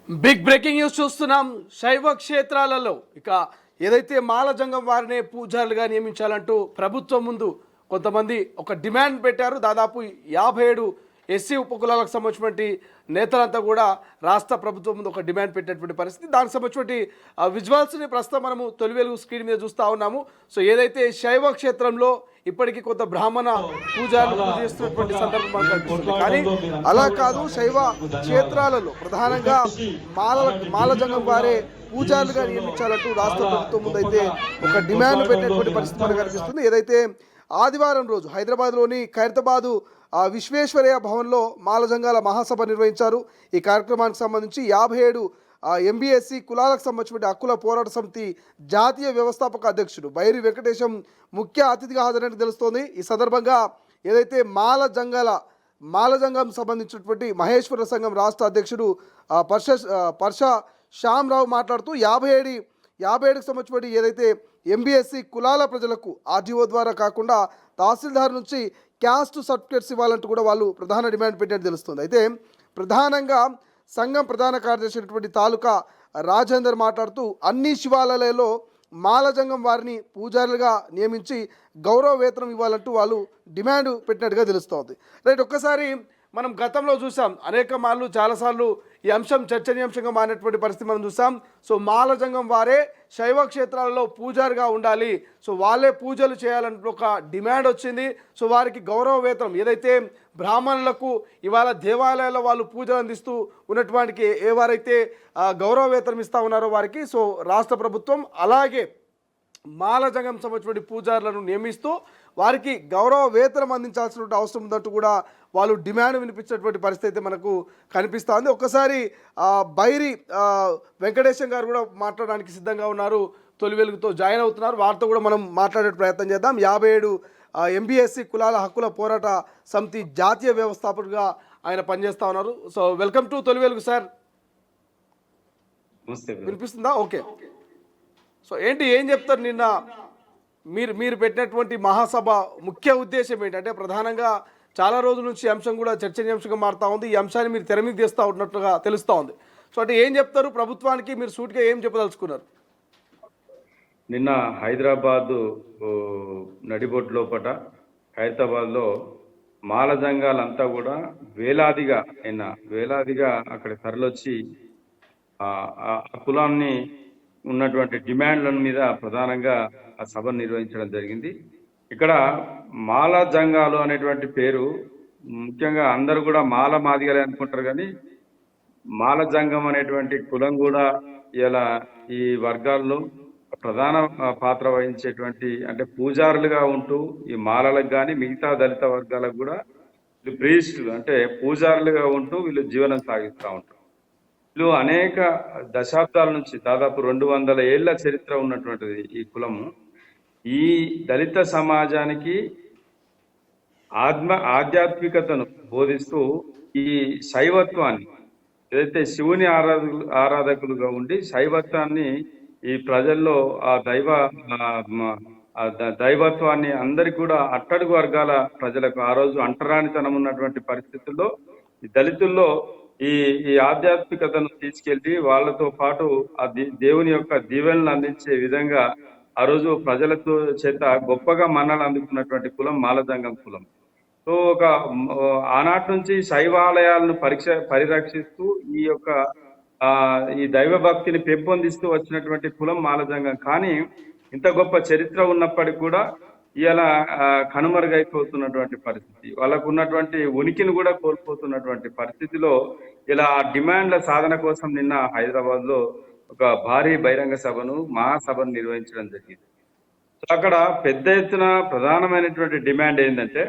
Big breaking news చూస్తున్నాం. శైవ క్షేత్రాలలో ఇక ఏదైతే మాలజంగం వారినే పూజారులుగా నియమించాలంటూ ప్రభుత్వం ముందు కొంతమంది ఒక డిమాండ్ పెట్టారు. దాదాపు 57 ఎస్సీ ఉపకులాలకు సంబంధించినటువంటి నేతలంతా కూడా రాష్ట్ర ప్రభుత్వం ముందు ఒక డిమాండ్ పెట్టినటువంటి పరిస్థితి. దానికి సంబంధించినటువంటి విజువల్స్ని ప్రస్తుతం మనము తొలి వెలుగు స్క్రీన్ మీద చూస్తూ ఉన్నాము. సో ఏదైతే శైవ క్షేత్రంలో ఇప్పటికీ కొంత బ్రాహ్మణ పూజలు పూజ చేస్తున్నటువంటి సందర్భం మనకు కనిపిస్తుంది. కానీ అలా కాదు, శైవ క్షేత్రాలలో ప్రధానంగా మాలజంగం వారే పూజారులుగా నియమించాలంటూ రాష్ట్ర ప్రభుత్వం ముందైతే ఒక డిమాండ్ పెట్టినటువంటి పరిస్థితి మనకు కనిపిస్తుంది. ఏదైతే ఆదివారం రోజు హైదరాబాద్లోని ఖైరతాబాదు విశ్వేశ్వరయ్య భవన్లో మాలజంగాల మహాసభ నిర్వహించారు. ఈ కార్యక్రమానికి సంబంధించి 57 ఎంబీఎస్సీ కులాలకు సంబంధించిన హక్కుల పోరాట సమితి జాతీయ వ్యవస్థాపక అధ్యక్షుడు బైరి వెంకటేశం ముఖ్య అతిథిగా హాజరైనట్టు తెలుస్తోంది. ఈ సందర్భంగా ఏదైతే మాలజంగం సంబంధించినటువంటి మహేశ్వర సంఘం రాష్ట్ర అధ్యక్షుడు పర్ష శ్యామరావు మాట్లాడుతూ 57కి సంబంధించిన ఏదైతే ఎంబీఎస్సీ కులాల ప్రజలకు ఆర్డీఓ ద్వారా కాకుండా తహసీల్దార్ నుంచి క్యాస్ట్ సర్టిఫికేట్స్ ఇవ్వాలంటూ కూడా వాళ్ళు ప్రధాన డిమాండ్ పెట్టినట్టు తెలుస్తుంది. అయితే ప్రధానంగా సంఘం ప్రధాన కార్యదర్శి అయినటువంటి తాలూకా రాజేందర్ మాట్లాడుతూ అన్ని శివాలయాలలో మాలజంగం వారిని పూజారులుగా నియమించి గౌరవ వేతనం ఇవ్వాలంటూ వాళ్ళు డిమాండ్ పెట్టినట్టుగా తెలుస్తోంది. రైట్, ఒక్కసారి మనం గతంలో చూసాం అనేక మార్లు చాలాసార్లు ఈ అంశం చర్చనీయాంశంగా మారినటువంటి పరిస్థితి మనం చూసాం. సో మాలజంగం వారే శైవ క్షేత్రాలలో పూజారిగా ఉండాలి, సో వాళ్ళే పూజలు చేయాలంటూ ఒక డిమాండ్ వచ్చింది. సో వారికి గౌరవ వేతనం ఏదైతే బ్రాహ్మణులకు ఇవాళ దేవాలయాల్లో వాళ్ళు పూజలు అందిస్తూ ఉన్నటువంటి ఎవరైతే గౌరవ వేతనం ఇస్తూ ఉన్నారో వారికి సో రాష్ట్ర ప్రభుత్వం అలాగే మాలజంగం సంబంధించిన పూజారులను నియమిస్తూ వారికి గౌరవ వేతనం అందించాల్సిన అవసరం ఉందంటూ కూడా వాళ్ళు డిమాండ్ వినిపించినటువంటి పరిస్థితి అయితే మనకు కనిపిస్తోంది. ఒక్కసారి బైరి వెంకటేశం గారు కూడా మాట్లాడడానికి సిద్ధంగా ఉన్నారు, తొలి వెలుగుతో జాయిన్ అవుతున్నారు. వారితో కూడా మనం మాట్లాడే ప్రయత్నం చేద్దాం. 57 ఎంబీఎస్సీ కులాల హక్కుల పోరాట సమితి జాతీయ వ్యవస్థాపకుడిగా ఆయన పనిచేస్తూ ఉన్నారు. సో వెల్కమ్ టు తొలి వెలుగు సార్. వినిపిస్తుందా? ఓకే. సో ఏం చెప్తారు? నిన్న మీరు పెట్టినటువంటి మహాసభ ముఖ్య ఉద్దేశం ఏంటంటే ప్రధానంగా చాలా రోజుల నుంచి అంశం కూడా చర్చనీయాంశంగా మారుతూ ఉంది. ఈ అంశాన్ని మీరు తెర మీద తీస్తూ ఉన్నట్టుగా తెలుస్తూ ఉంది. సో అంటే ఏం చెప్తారు ప్రభుత్వానికి? మీరు సూటిగా ఏం చెప్పదలుచుకున్నారు? నిన్న హైదరాబాదు నడిబొడ్డు లోపట ఖైరతాబాద్లో మాలజంగాలంతా కూడా వేలాదిగా అక్కడ తరలొచ్చి ఆ కులాన్ని ఉన్నటువంటి డిమాండ్ల మీద ప్రధానంగా ఆ సభను నిర్వహించడం జరిగింది. ఇక్కడ మాల జంగాలు అనేటువంటి పేరు ముఖ్యంగా అందరూ కూడా మాల మాదిగలే అనుకుంటారు, కానీ మాల జంగం అనేటువంటి కులం కూడా ఇలా ఈ వర్గాల్లో ప్రధాన పాత్ర వహించేటువంటి అంటే పూజారులుగా ఉంటూ ఈ మాలలకు కానీ మిగతా దళిత వర్గాలకు కూడా వీళ్ళు ప్రీస్టులు అంటే పూజారులుగా ఉంటూ వీళ్ళు జీవనం సాగిస్తూ ఉంటారు. వీళ్ళు అనేక దశాబ్దాల నుంచి దాదాపు 200 ఏళ్ల చరిత్ర ఉన్నటువంటిది ఈ కులము. ఈ దళిత సమాజానికి ఆధ్యాత్మికతను బోధిస్తూ ఈ శైవత్వాన్ని ఏదైతే శివుని ఆరాధకులుగా ఉండి శైవత్వాన్ని ఈ ప్రజల్లో ఆ దైవత్వాన్ని అందరికి కూడా అట్టడుగు వర్గాల ప్రజలకు ఆ రోజు అంటరానితనం ఉన్నటువంటి పరిస్థితుల్లో ఈ దళితుల్లో ఈ ఆధ్యాత్మికతను తీసుకెళ్లి వాళ్ళతో పాటు ఆ దేవుని యొక్క దీవెనలు అందించే విధంగా ఆ రోజు ప్రజలతో చేత గొప్పగా మన్నలు అందుకున్నటువంటి కులం మాలజంగం కులం. సో ఆనాటి నుంచి శైవాలయాలను పరిరక్షిస్తూ ఈ దైవ భక్తిని పెంపొందిస్తూ వచ్చినటువంటి కులం మాలజంగం. కానీ ఇంత గొప్ప చరిత్ర ఉన్నప్పటికీ కూడా ఇలా కనుమరుగైపోతున్నటువంటి పరిస్థితి, వాళ్ళకు ఉన్నటువంటి ఉనికిని కూడా కోల్పోతున్నటువంటి పరిస్థితిలో ఇలా డిమాండ్ల సాధన కోసం నిన్న హైదరాబాద్ లో ఒక భారీ బహిరంగ సభను మహాసభను నిర్వహించడం జరిగింది. సో అక్కడ పెద్ద ఎత్తున ప్రధానమైనటువంటి డిమాండ్ ఏంటంటే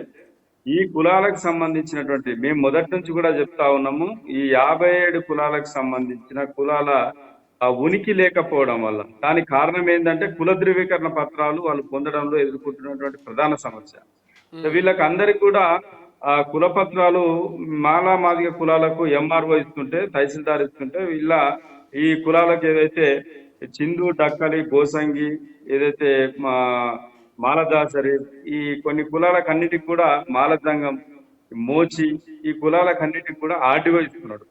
ఈ కులాలకు సంబంధించినటువంటి మేము మొదటి నుంచి కూడా చెప్తా ఉన్నాము, ఈ 57 కులాలకు సంబంధించిన కులాల ఉనికి లేకపోవడం వల్ల దానికి కారణం ఏంటంటే కుల ధృవీకరణ పత్రాలు వాళ్ళు పొందడంలో ఎదుర్కొంటున్నటువంటి ప్రధాన సమస్య. వీళ్ళకి అందరికి కూడా కులపత్రాలు మాదిగ కులాలకు ఎంఆర్ఓ ఇస్తుంటే తహసీల్దార్ ఇస్తుంటే వీళ్ళ ఈ కులాలకు ఏదైతే చిందు డక్కలి గోసంగి ఏదైతే మాలదాసరి ఈ కొన్ని కులాలకు అన్నిటికి కూడా మాలజంగం మోచి ఈ కులాలకు అన్నిటికి కూడా ఆర్డీఓ ఇస్తున్నాడు.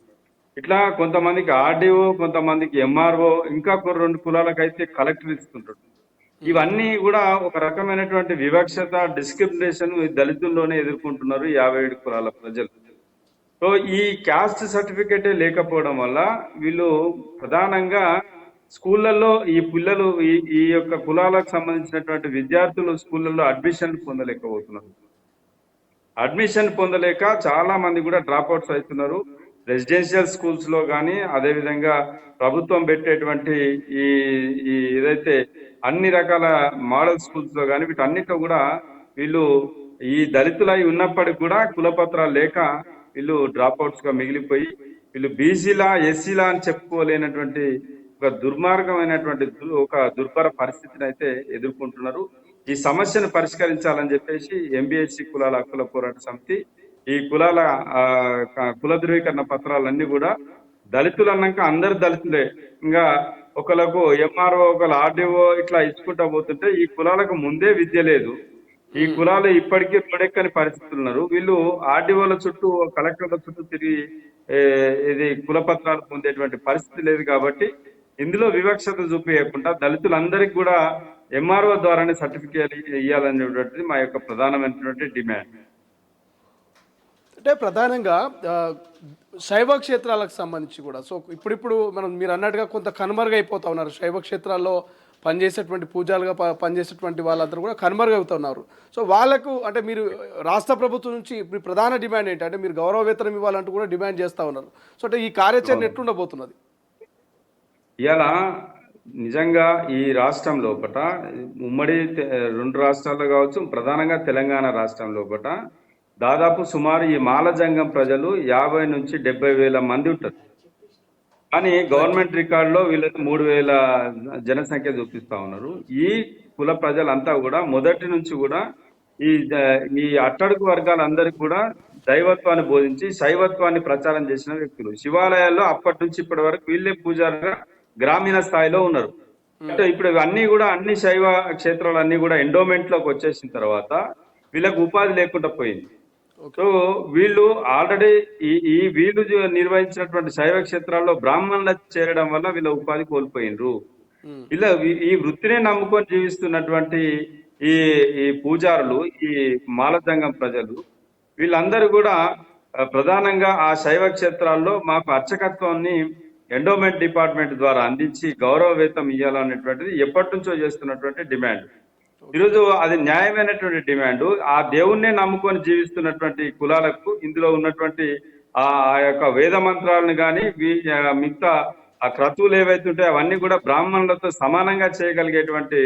ఇట్లా కొంతమందికి ఆర్డీఓ, కొంతమందికి ఎంఆర్ఓ, ఇంకా కొన్ని 2 కులాలకైతే కలెక్టర్ ఇస్తుంటాడు. ఇవన్నీ కూడా ఒక రకమైనటువంటి వివక్షత, డిస్క్రిమినేషన్ దళితుల్లోనే ఎదుర్కొంటున్నారు ఈ 57 కులాల ప్రజలు. సో ఈ క్యాస్ట్ సర్టిఫికేటే లేకపోవడం వల్ల వీళ్ళు ప్రధానంగా స్కూళ్ళల్లో ఈ పిల్లలు ఈ యొక్క కులాలకు సంబంధించినటువంటి విద్యార్థులు స్కూళ్ళల్లో అడ్మిషన్ పొందలేకపోతున్నారు. అడ్మిషన్ పొందలేక చాలా మంది కూడా డ్రాప్ అవుట్స్ అవుతున్నారు. రెసిడెన్షియల్ స్కూల్స్ లో కానీ, అదేవిధంగా ప్రభుత్వం పెట్టేటువంటి ఈ ఈ ఏదైతే అన్ని రకాల మోడల్ స్కూల్స్ లో కానీ వీటన్నిటిలో కూడా వీళ్ళు ఈ దళితులై ఉన్నప్పటికి కూడా కులపత్రాలు లేక వీళ్ళు డ్రాప్ అవుట్స్ గా మిగిలిపోయి వీళ్ళు బీసీలా, ఎస్సీలా అని చెప్పుకోలేనటువంటి ఒక దుర్మార్గమైనటువంటి ఒక దుర్భర పరిస్థితిని అయితే ఎదుర్కొంటున్నారు. ఈ సమస్యను పరిష్కరించాలని చెప్పేసి ఎంబీఎస్సీ కులాల హక్కుల పోరాట సమితి ఈ కులాల కుల ధృవీకరణ పత్రాలన్నీ కూడా దళితులు అన్నాక అందరు దళితులే, ఇంకా ఒకళ్ళకు ఎంఆర్ఓ, ఒకళ్ళు ఆర్డీఓ ఇట్లా ఇచ్చుకుంటా పోతుంటే ఈ కులాలకు ముందే విద్య లేదు. ఈ కులాలు ఇప్పటికీ తొడెక్కని పరిస్థితులు ఉన్నారు. వీళ్ళు ఆర్డీఓల చుట్టూ, కలెక్టర్ల చుట్టూ తిరిగి ఇది కులపత్రాలు పొందేటువంటి పరిస్థితి లేదు. కాబట్టి ఇందులో వివక్షత చూపించకుండా దళితులందరికీ కూడా ఎంఆర్ఓ ద్వారానే సర్టిఫికేట్ ఇవ్వాలనేటువంటిది మా యొక్క ప్రధానమైనటువంటి డిమాండ్. అంటే ప్రధానంగా శైవ క్షేత్రాలకు సంబంధించి కూడా సో ఇప్పుడు మీరు అన్నట్టుగా కొంత కనుమరుగైపోతా ఉన్నారు. శైవ క్షేత్రాల్లో పనిచేసేటువంటి పూజాలుగా పనిచేసేటువంటి వాళ్ళందరూ కూడా కనుమరుగవుతున్నారు. సో వాళ్ళకు అంటే మీరు రాష్ట్ర ప్రభుత్వం నుంచి ఇప్పుడు ప్రధాన డిమాండ్ ఏంటంటే మీరు గౌరవ వేతనం ఇవ్వాలంటూ కూడా డిమాండ్ చేస్తూ ఉన్నారు. సో అంటే ఈ కార్యాచరణ ఎట్లుండబోతున్నది? ఇలా నిజంగా ఈ రాష్ట్రం లోపట ఉమ్మడి 2 రాష్ట్రాల్లో కావచ్చు, ప్రధానంగా తెలంగాణ రాష్ట్రం లోపట దాదాపు సుమారు ఈ మాలజంగం ప్రజలు 50 నుంచి 70 వేల మంది ఉంటారు. కానీ గవర్నమెంట్ రికార్డులో వీళ్ళకి 3,000 జనసంఖ్య చూపిస్తా ఉన్నారు. ఈ కుల ప్రజలంతా కూడా మొదటి నుంచి కూడా ఈ అట్టడుగు వర్గాలందరికీ కూడా దైవత్వాన్ని బోధించి శైవత్వాన్ని ప్రచారం చేసిన వ్యక్తులు. శివాలయాల్లో అప్పటి నుంచి ఇప్పటి వరకు వీళ్ళే పూజారుగా గ్రామీణ స్థాయిలో ఉన్నారు. అంటే ఇప్పుడు అన్ని కూడా అన్ని శైవ క్షేత్రాలు అన్ని కూడా ఎండోమెంట్ లోకి వచ్చేసిన తర్వాత వీళ్ళకి ఉపాధి లేకుండా పోయింది. సో వీళ్ళు ఆల్రెడీ వీళ్ళు నిర్వహించినటువంటి శైవ క్షేత్రాల్లో బ్రాహ్మణులకు చేరడం వల్ల వీళ్ళ ఉపాధి కోల్పోయినరు. ఇలా ఈ వృత్తినే నమ్ముకొని జీవిస్తున్నటువంటి ఈ పూజారులు, ఈ మాలజంగం ప్రజలు వీళ్ళందరూ కూడా ప్రధానంగా ఆ శైవ క్షేత్రాల్లో మాకు అర్చకత్వాన్ని ఎండోమెంట్ డిపార్ట్మెంట్ ద్వారా అందించి గౌరవ వేతనం ఇవ్వాలనేటువంటిది ఎప్పటి నుంచో చేస్తున్నటువంటి డిమాండ్. ఈరోజు అది న్యాయమైనటువంటి డిమాండ్. ఆ దేవుణ్ణే నమ్ముకొని జీవిస్తున్నటువంటి కులాలకు ఇందులో ఉన్నటువంటి ఆ యొక్క వేద మంత్రాలను కానీ మిగతా ఆ క్రతువులు ఏవైతుంటే అవన్నీ కూడా బ్రాహ్మణులతో సమానంగా చేయగలిగేటువంటి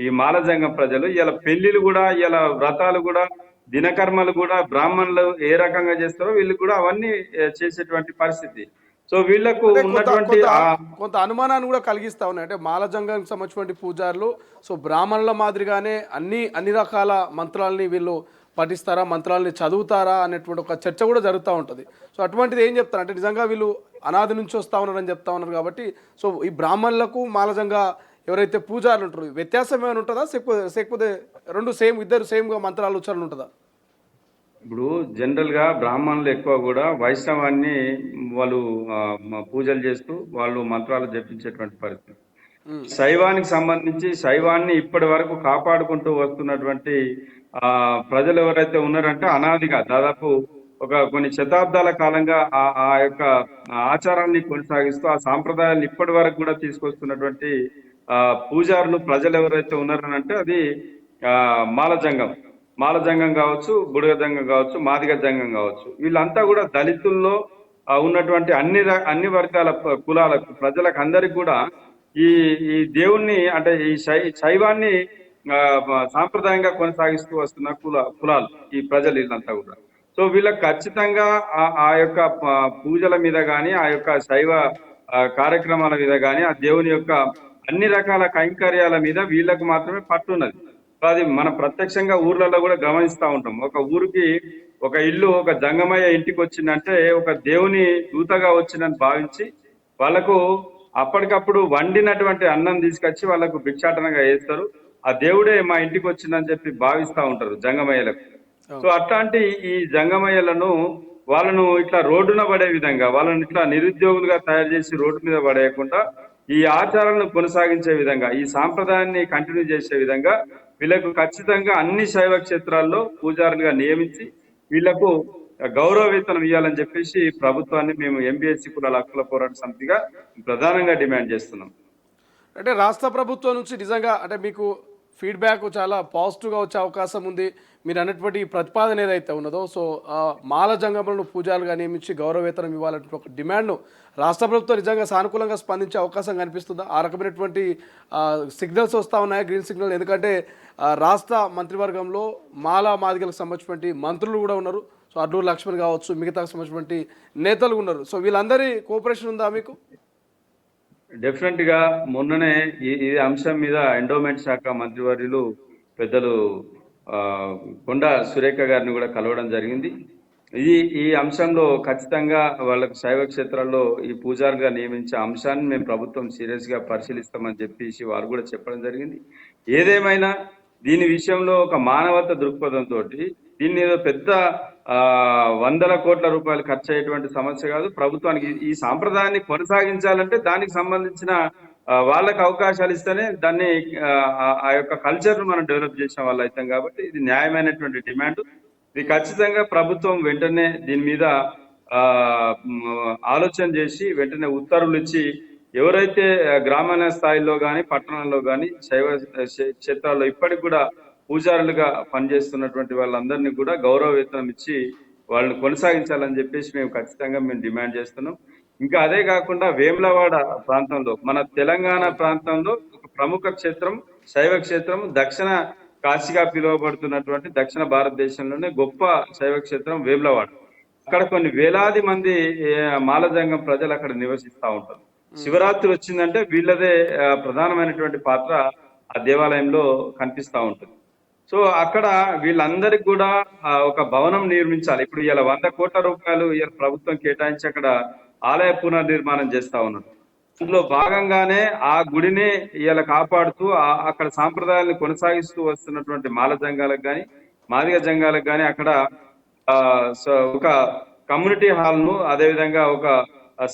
ఈ మాలజంగం ప్రజలు ఇలా పెళ్లిలు కూడా, ఇలా వ్రతాలు కూడా, దినకర్మలు కూడా బ్రాహ్మణులు ఏ రకంగా చేస్తారో వీళ్ళు కూడా అవన్నీ చేసేటువంటి పరిస్థితి. సో వీళ్లకు ఉన్నటువంటి కొంత అనుమానాన్ని కూడా కలిగిస్తా ఉన్నాయి. అంటే మాలజంగానికి సంబంధించినటువంటి పూజారులు సో బ్రాహ్మణుల మాదిరిగానే అన్ని రకాల మంత్రాలని వీళ్ళు పఠిస్తారా, మంత్రాలని చదువుతారా అనేటువంటి ఒక చర్చ కూడా జరుగుతూ ఉంటుంది. సో అటువంటిది ఏం చెప్తారు అంటే నిజంగా వీళ్ళు అనాది నుంచి వస్తూ ఉన్నారని చెప్తా ఉన్నారు. కాబట్టి సో ఈ బ్రాహ్మణులకు మాలజంగా ఎవరైతే పూజారులు ఉంటారో వ్యత్యాసం ఏమైనా ఉంటుందా, లేకపోతే ఇద్దరు సేమ్గా మంత్రాలు ఉచ్చారణ ఉంటుందా? ఇప్పుడు జనరల్ గా బ్రాహ్మణులు ఎక్కువ కూడా వైష్ణవాన్ని వాళ్ళు పూజలు చేస్తూ వాళ్ళు మంత్రాలు జపించేటువంటి పరిస్థితి. శైవానికి సంబంధించి శైవాన్ని ఇప్పటి వరకు కాపాడుకుంటూ వస్తున్నటువంటి ప్రజలు ఎవరైతే ఉన్నారంటే అనాదిగా దాదాపు కొన్ని శతాబ్దాల కాలంగా ఆ యొక్క ఆచారాన్ని కొనసాగిస్తూ ఆ సాంప్రదాయాన్ని ఇప్పటి వరకు కూడా తీసుకొస్తున్నటువంటి పూజారులు ప్రజలు ఎవరైతే ఉన్నారనంటే అది మాలజంగం కావచ్చు, బుడగ జంగం కావచ్చు, మాదిగ జంగం కావచ్చు. వీళ్ళంతా కూడా దళితుల్లో ఉన్నటువంటి అన్ని వర్గాల కులాలకు ప్రజలకు అందరికి కూడా ఈ దేవుణ్ణి అంటే ఈ శైవాన్ని సాంప్రదాయంగా కొనసాగిస్తూ వస్తున్న కులాలు ఈ ప్రజలు వీళ్ళంతా కూడా. సో వీళ్ళకి ఖచ్చితంగా ఆ యొక్క పూజల మీద కానీ, ఆ యొక్క శైవ కార్యక్రమాల మీద కానీ, ఆ దేవుని యొక్క అన్ని రకాల కైంకర్యాల మీద వీళ్ళకు మాత్రమే పట్టున్నది. అది మనం ప్రత్యక్షంగా ఊర్లలో కూడా గమనిస్తూ ఉంటాం. ఒక ఊరికి ఒక ఇల్లు ఒక జంగమయ్య ఇంటికి వచ్చిందంటే ఒక దేవుని దూతగా వచ్చిందని భావించి వాళ్ళకు అప్పటికప్పుడు వండినటువంటి అన్నం తీసుకొచ్చి వాళ్ళకు భిక్షాటనగా వేస్తారు. ఆ దేవుడే మా ఇంటికి వచ్చిందని చెప్పి భావిస్తూ ఉంటారు జంగమయ్యలకు. సో అట్లాంటి ఈ జంగమయ్యలను వాళ్ళను ఇట్లా రోడ్డున పడే విధంగా, వాళ్ళని ఇట్లా నిరుద్యోగులుగా తయారు చేసి రోడ్డు మీద పడేయకుండా ఈ ఆచారాలను కొనసాగించే విధంగా, ఈ సాంప్రదాయాన్ని కంటిన్యూ చేసే విధంగా వీళ్ళకు ఖచ్చితంగా అన్ని శైవ క్షేత్రాల్లో పూజారులుగా నియమించి వీళ్లకు గౌరవ వేతనం ఇవ్వాలని చెప్పేసి ప్రభుత్వాన్ని మేము ఎంబీఎస్సీ కులాల హక్కుల పోరాట సమితిగా ప్రధానంగా డిమాండ్ చేస్తున్నాం. అంటే రాష్ట్ర ప్రభుత్వం నుంచి నిజంగా అంటే మీకు ఫీడ్బ్యాక్ చాలా పాజిటివ్గా వచ్చే అవకాశం ఉంది. మీరు అన్నటువంటి ఈ ప్రతిపాదన ఏదైతే ఉన్నదో, సో మాల జంగములను పూజారులుగా నియమించి గౌరవవేతనం ఇవ్వాలంటే ఒక డిమాండ్ను రాష్ట్ర ప్రభుత్వం నిజంగా సానుకూలంగా స్పందించే అవకాశం కనిపిస్తుందా? ఆ రకమైనటువంటి సిగ్నల్స్ వస్తూ ఉన్నాయా, గ్రీన్ సిగ్నల్? ఎందుకంటే రాష్ట్ర మంత్రివర్గంలో మాల మాదిగలకు సంబంధించినటువంటి మంత్రులు కూడా ఉన్నారు. సో అడ్డూరు లక్ష్మణ్ కావచ్చు, మిగతా సంబంధించినటువంటి నేతలు ఉన్నారు. సో వీళ్ళందరి కోఆపరేషన్ ఉందా మీకు? డెఫినెట్ గా మొన్ననే ఈ అంశం మీద ఎండోమెంట్ శాఖ మంత్రివర్యులు పెద్దలు కొండా సురేఖ గారిని కూడా కలవడం జరిగింది. ఈ అంశంలో ఖచ్చితంగా వాళ్ళకు శైవ క్షేత్రాల్లో ఈ పూజారులుగా నియమించే అంశాన్ని మేము ప్రభుత్వం సీరియస్ గా పరిశీలిస్తామని చెప్పేసి వారు కూడా చెప్పడం జరిగింది. ఏదేమైనా దీని విషయంలో ఒక మానవత దృక్పథంతో దీన్ని ఏదో పెద్ద వందల కోట్ల రూపాయలు ఖర్చు అయ్యేటువంటి సమస్య కాదు. ప్రభుత్వానికి ఈ సాంప్రదాయాన్ని కొనసాగించాలంటే దానికి సంబంధించిన వాళ్ళకి అవకాశాలు ఇస్తేనే దాన్ని ఆ యొక్క కల్చర్ ను మనం డెవలప్ చేసిన వాళ్ళు అవుతాం. కాబట్టి ఇది న్యాయమైనటువంటి డిమాండ్. ఇది ఖచ్చితంగా ప్రభుత్వం వెంటనే దీని మీద ఆలోచన చేసి వెంటనే ఉత్తర్వులు ఇచ్చి ఎవరైతే గ్రామీణ స్థాయిలో కానీ పట్టణాల్లో కానీ శైవ క్షేత్రాల్లో ఇప్పటికి కూడా పూజారులుగా పనిచేస్తున్నటువంటి వాళ్ళందరినీ కూడా గౌరవ వేతనం ఇచ్చి వాళ్ళని కొనసాగించాలని చెప్పేసి మేము డిమాండ్ చేస్తున్నాం. ఇంకా అదే కాకుండా వేములవాడ ప్రాంతంలో, మన తెలంగాణ ప్రాంతంలో ఒక ప్రముఖ క్షేత్రం, శైవ క్షేత్రం, దక్షిణ కాశీగా పిలువబడుతున్నటువంటి దక్షిణ భారతదేశంలోనే గొప్ప శైవ క్షేత్రం వేములవాడ. అక్కడ కొన్ని వేలాది మంది మాలజంగం ప్రజలు అక్కడ నివసిస్తూ ఉంటారు. శివరాత్రి వచ్చిందంటే వీళ్ళదే ప్రధానమైనటువంటి పాత్ర ఆ దేవాలయంలో కనిపిస్తూ ఉంటుంది. సో అక్కడ వీళ్ళందరికీ కూడా ఒక భవనం నిర్మించాలి. ఇప్పుడు ఇలా 100 కోట్ల రూపాయలు ప్రభుత్వం కేటాయించి అక్కడ ఆలయ పునర్నిర్మాణం చేస్తా ఉన్నారు. అందులో భాగంగానే ఆ గుడిని ఇలా కాపాడుతూ అక్కడ సాంప్రదాయాలను కొనసాగిస్తూ వస్తున్నటువంటి మాల జంగాలకు కానీ మాదిగ జంగాలకు కానీ అక్కడ ఒక కమ్యూనిటీ హాల్ ను, అదేవిధంగా ఒక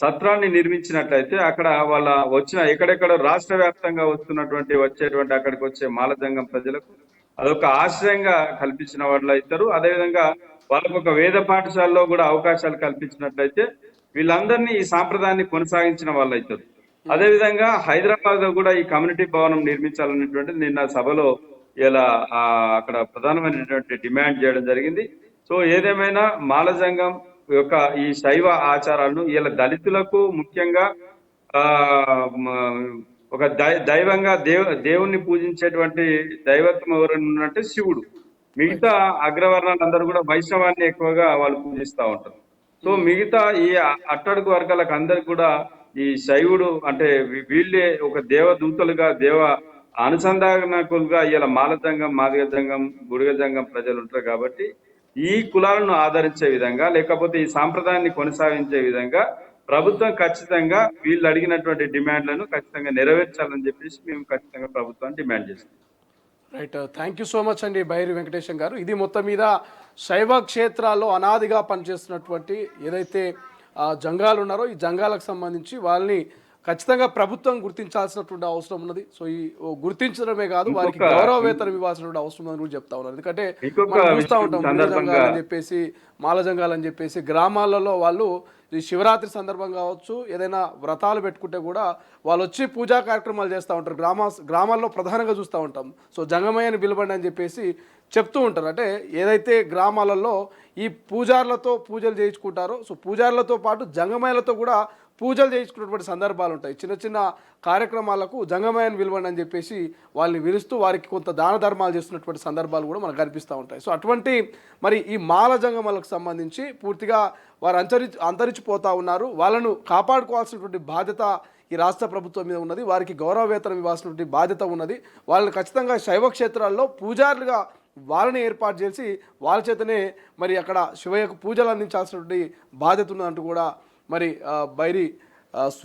సత్రాన్ని నిర్మించినట్లయితే అక్కడ వాళ్ళ వచ్చిన ఎక్కడెక్కడ రాష్ట్ర వ్యాప్తంగా వచ్చేటువంటి అక్కడికి వచ్చే మాల జంగం ప్రజలకు అదొక ఆశ్రయంగా కల్పించిన వాళ్ళు అవుతారు. అదేవిధంగా వాళ్ళకు ఒక వేద పాఠశాలలో కూడా అవకాశాలు కల్పించినట్లయితే వీళ్ళందరినీ ఈ సాంప్రదాయాన్ని కొనసాగించిన వాళ్ళు అవుతారు. అదేవిధంగా హైదరాబాద్ లో కూడా ఈ కమ్యూనిటీ భవనం నిర్మించాలనేటువంటిది నిన్న సభలో ఇలా అక్కడ ప్రధానమైనటువంటి డిమాండ్ చేయడం జరిగింది. సో ఏదేమైనా మాల సంఘం యొక్క ఈ శైవ ఆచారాలను ఇలా దళితులకు ముఖ్యంగా ఒక దైవంగా దేవుణ్ణి పూజించేటువంటి దైవత్వం ఎవరన్నంటే శివుడు. మిగతా అగ్రవర్ణాలందరూ కూడా వైష్ణవాన్ని ఎక్కువగా వాళ్ళు పూజిస్తూ ఉంటారు. సో మిగతా ఈ అట్టడుగు వర్గాలకు అందరికి కూడా ఈ శైవుడు అంటే వీళ్ళే ఒక దేవదూతలుగా, దేవ అనుసంధానకులుగా ఇలా మాల సంఘం, మాదిగ సంఘం, గుడిగ సంఘం ప్రజలు ఉంటారు. కాబట్టి ఈ కులాలను ఆదరించే విధంగా, లేకపోతే ఈ సాంప్రదాయాన్ని కొనసాగించే విధంగా ప్రభుత్వం ఖచ్చితంగా వీళ్ళు అడిగినటువంటి డిమాండ్లను ఖచ్చితంగా నెరవేర్చాలని చెప్పేసి మేము ఖచ్చితంగా ప్రభుత్వాన్ని డిమాండ్ చేస్తాం. Right, thank you so much అండి బైరి వెంకటేశం గారు. ఇది మొత్తం మీద శైవ క్షేత్రాల్లో అనాదిగా పనిచేస్తున్నటువంటి ఏదైతే జంగాలు ఉన్నారో ఈ జంగాలకు సంబంధించి వాళ్ళని ఖచ్చితంగా ప్రభుత్వం గుర్తించాల్సినటువంటి అవసరం ఉన్నది. సో ఈ గుర్తించడమే కాదు, వారికి గౌరవ వేతనం ఇవ్వాల్సినటువంటి అవసరం ఉందని కూడా చెప్తా ఉన్నారు. ఎందుకంటే మనం చూస్తూ ఉంటాం జంగాలని చెప్పేసి, మాల జంగాలని చెప్పేసి గ్రామాలలో వాళ్ళు ఈ శివరాత్రి సందర్భం కావచ్చు, ఏదైనా వ్రతాలు పెట్టుకుంటే కూడా వాళ్ళు వచ్చి పూజా కార్యక్రమాలు చేస్తూ ఉంటారు. గ్రామాల్లో ప్రధానంగా చూస్తూ ఉంటాం. సో జంగమయ్యని పిలవండి అని చెప్పేసి చెప్తూ ఉంటారు. అంటే ఏదైతే గ్రామాలలో ఈ పూజారులతో పూజలు చేయించుకుంటారో, సో పూజారులతో పాటు జంగమయ్యలతో కూడా పూజలు చేయించుకున్నటువంటి సందర్భాలు ఉంటాయి. చిన్న చిన్న కార్యక్రమాలకు జంగమయ్యని పిలవండి అని చెప్పేసి వాళ్ళని పిలుస్తూ వారికి కొంత దాన ధర్మాలు చేస్తున్నటువంటి సందర్భాలు కూడా మనకు కనిపిస్తూ ఉంటాయి. సో అటువంటి మరి ఈ మాల జంగమాలకు సంబంధించి పూర్తిగా వారు అంతరించిపోతూ ఉన్నారు. వాళ్ళను కాపాడుకోవాల్సినటువంటి బాధ్యత ఈ రాష్ట్ర ప్రభుత్వం మీద ఉన్నది. వారికి గౌరవ వేతనం ఇవ్వాల్సినటువంటి బాధ్యత ఉన్నది. వాళ్ళని ఖచ్చితంగా శైవ క్షేత్రాల్లో పూజారులుగా వాళ్ళని ఏర్పాటు చేసి వాళ్ళ చేతనే మరి అక్కడ శివయ్యకు పూజలు అందించాల్సినటువంటి బాధ్యత ఉన్నదంటూ కూడా మరి బైరి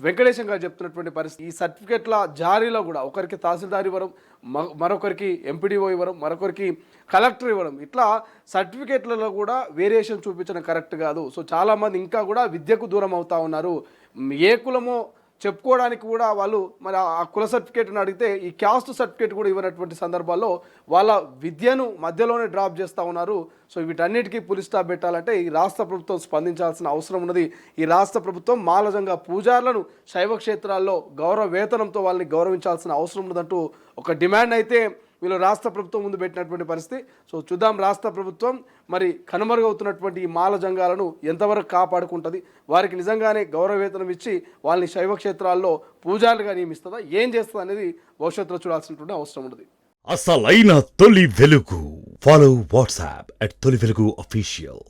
వెంకటేశం గారు చెప్తున్నటువంటి పరిస్థితి. ఈ సర్టిఫికెట్ల జారీలో కూడా ఒకరికి తహసీల్దార్ ఇవ్వడం, మరొకరికి ఎంపీడీఓ ఇవ్వడం, మరొకరికి కలెక్టర్ ఇవ్వడం, ఇట్లా సర్టిఫికెట్లలో కూడా వేరియేషన్ చూపించడం కరెక్ట్ కాదు. సో చాలామంది ఇంకా కూడా విద్యకు దూరం అవుతా ఉన్నారు. ఏ కులమో చెప్పుకోవడానికి కూడా వాళ్ళు మరి ఆ కుల సర్టిఫికేట్ని అడిగితే ఈ క్యాస్ట్ సర్టిఫికేట్ కూడా ఇవ్వనటువంటి సందర్భాల్లో వాళ్ళ విద్యను మధ్యలోనే డ్రాప్ చేస్తూ ఉన్నారు. సో వీటన్నిటికీ పులి స్టాప్ పెట్టాలంటే ఈ రాష్ట్ర ప్రభుత్వం స్పందించాల్సిన అవసరం ఉన్నది. ఈ రాష్ట్ర ప్రభుత్వం మాలజంగా పూజారులను శైవ క్షేత్రాల్లో గౌరవ వేతనంతో వాళ్ళని గౌరవించాల్సిన అవసరం ఉన్నదంటూ ఒక డిమాండ్ అయితే వీళ్ళు రాష్ట్ర ప్రభుత్వం ముందు పెట్టినటువంటి పరిస్థితి. సో చూద్దాం రాష్ట్ర ప్రభుత్వం మరి కనుమరుగవుతున్నటువంటి ఈ మాల జంగాలను ఎంతవరకు కాపాడుకుంటుంది, వారికి నిజంగానే గౌరవ వేతనం ఇచ్చి వాళ్ళని శైవ క్షేత్రాల్లో పూజారులుగా నియమిస్తుందా, ఏం చేస్తుంది అనేది భవిష్యత్తులో చూడాల్సినటువంటి అవసరం ఉన్నది. అసలైన తొలి వెలుగు. ఫాలో వాట్సాప్ @తొలి వెలుగు official.